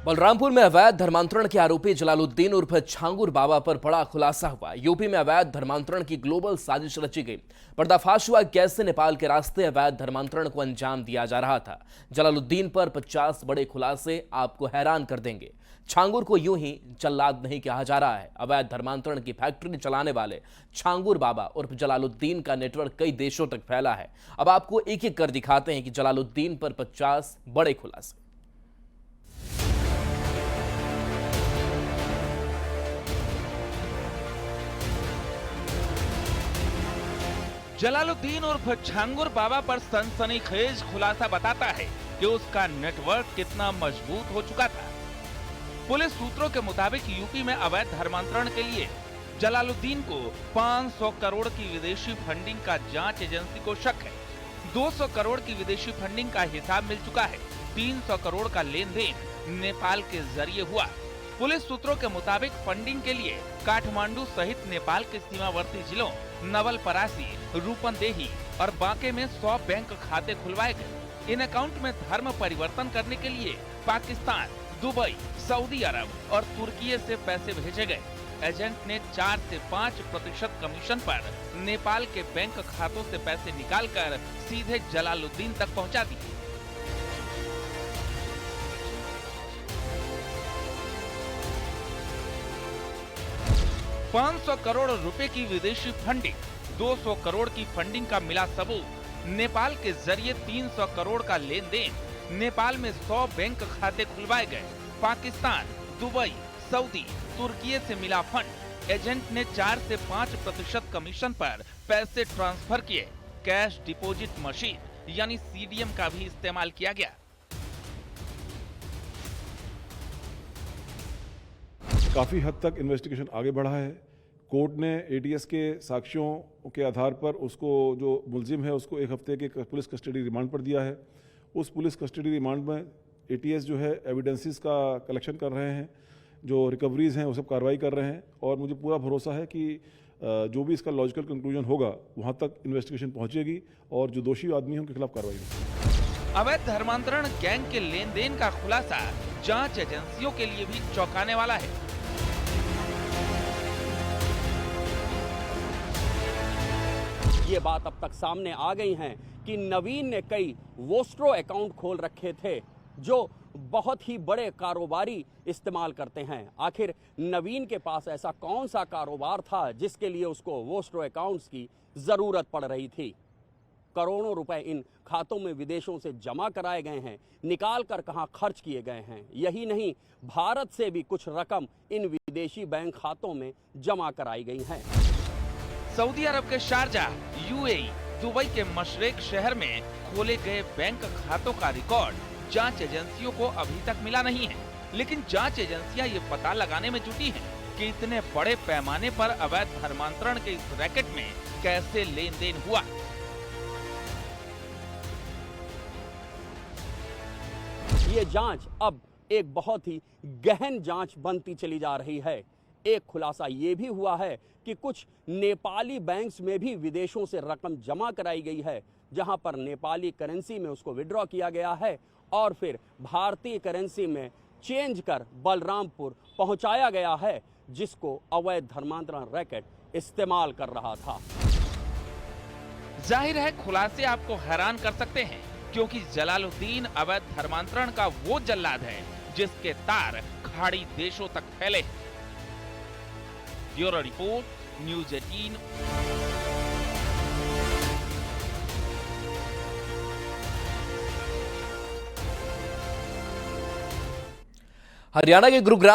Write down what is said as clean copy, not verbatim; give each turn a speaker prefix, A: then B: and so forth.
A: बलरामपुर में अवैध धर्मांतरण के आरोपी जलालुद्दीन उर्फ छांगुर बाबा पर बड़ा खुलासा हुआ। यूपी में अवैध धर्मांतरण की ग्लोबल साजिश रची गई। पर्दाफाश हुआ कैसे नेपाल के रास्ते अवैध धर्मांतरण को अंजाम दिया जा रहा था। जलालुद्दीन पर 50 बड़े खुलासे आपको हैरान कर देंगे। छांगुर को यूं ही जल्लाद नहीं कहा जा रहा है। अवैध धर्मांतरण की फैक्ट्री चलाने वाले छांगुर बाबा उर्फ जलालुद्दीन का नेटवर्क कई देशों तक फैला है। अब आपको एक एक कर दिखाते हैं कि जलालुद्दीन पर 50 बड़े खुलासे।
B: जलालुद्दीन उर्फ छांगुर बाबा पर सनसनीखेज खुलासा बताता है कि उसका नेटवर्क कितना मजबूत हो चुका था। पुलिस सूत्रों के मुताबिक यूपी में अवैध धर्मांतरण के लिए जलालुद्दीन को 500 करोड़ की विदेशी फंडिंग का जांच एजेंसी को शक है। 200 करोड़ की विदेशी फंडिंग का हिसाब मिल चुका है। 300 करोड़ का लेन देन नेपाल के जरिए हुआ। पुलिस सूत्रों के मुताबिक फंडिंग के लिए काठमांडू सहित नेपाल के सीमावर्ती जिलों नवलपरासी, रूपंदेही और बांके में 100 बैंक खाते खुलवाए गए। इन अकाउंट में धर्म परिवर्तन करने के लिए पाकिस्तान, दुबई, सऊदी अरब और तुर्की से पैसे भेजे गए। एजेंट ने 4 से 5% कमीशन पर नेपाल के बैंक खातों से पैसे निकालकर सीधे जलालुद्दीन तक पहुंचा दिए। $500 करोड़ रुपए की विदेशी फंडिंग, 200 करोड़ की फंडिंग का मिला सबूत। नेपाल के जरिए 300 करोड़ का लेन देन। नेपाल में 100 बैंक खाते खुलवाए गए। पाकिस्तान, दुबई, सऊदी, तुर्की से मिला फंड। एजेंट ने 4 से 5% कमीशन पर पैसे ट्रांसफर किए। कैश डिपॉजिट मशीन यानी सीडीएम का भी इस्तेमाल किया गया।
C: काफ़ी हद तक इन्वेस्टिगेशन आगे बढ़ा है। कोर्ट ने एटीएस के साक्ष्यों के आधार पर उसको, जो मुलजिम है, उसको 1 हफ्ते के पुलिस कस्टडी रिमांड पर दिया है। उस पुलिस कस्टडी रिमांड में एटीएस जो है एविडेंसेस का कलेक्शन कर रहे हैं, जो रिकवरीज हैं वो सब कार्रवाई कर रहे हैं और मुझे पूरा भरोसा है कि जो भी इसका लॉजिकल कंक्लूजन होगा वहाँ तक इन्वेस्टिगेशन पहुँचेगी और जो दोषी आदमी हैं उनके खिलाफ कार्रवाई होगी।
B: अवैध धर्मांतरण गैंग के लेन देन का खुलासा जांच एजेंसियों के लिए भी चौंकाने वाला है।
D: ये बात अब तक सामने आ गई है कि नवीन ने कई वोस्ट्रो अकाउंट खोल रखे थे जो बहुत ही बड़े कारोबारी इस्तेमाल करते हैं। आखिर नवीन के पास ऐसा कौन सा कारोबार था जिसके लिए उसको वोस्ट्रो अकाउंट्स की जरूरत पड़ रही थी। करोड़ों रुपए इन खातों में विदेशों से जमा कराए गए हैं, निकाल कर कहां खर्च किए गए हैं। यही नहीं, भारत से भी कुछ रकम इन विदेशी बैंक खातों में जमा कराई गई है।
B: सऊदी अरब के शारजाह, यूएई, दुबई के मशरेक शहर में खोले गए बैंक खातों का रिकॉर्ड जांच एजेंसियों को अभी तक मिला नहीं है। लेकिन जांच एजेंसियां ये पता लगाने में जुटी हैं कि इतने बड़े पैमाने पर अवैध धर्मांतरण के इस रैकेट में कैसे लेन देन हुआ।
D: ये जांच अब एक बहुत ही गहन जांच बनती चली जा रही है। एक खुलासा ये भी हुआ है कि कुछ नेपाली बैंक्स में भी विदेशों से रकम जमा कराई गई है, जहां पर नेपाली करेंसी में उसको विड्रॉ किया गया है और फिर भारतीय करेंसी में चेंज कर बलरामपुर पहुंचाया गया है, जिसको अवैध धर्मांतरण रैकेट इस्तेमाल कर रहा था।
B: जाहिर है खुलासे आपको हैरान कर सकते हैं, क्योंकि जलालुद्दीन अवैध धर्मांतरण का वो जल्लाद है जिसके तार खाड़ी देशों तक फैले। Bureau report, news 18।
A: हरियाणा के गुरुग्राम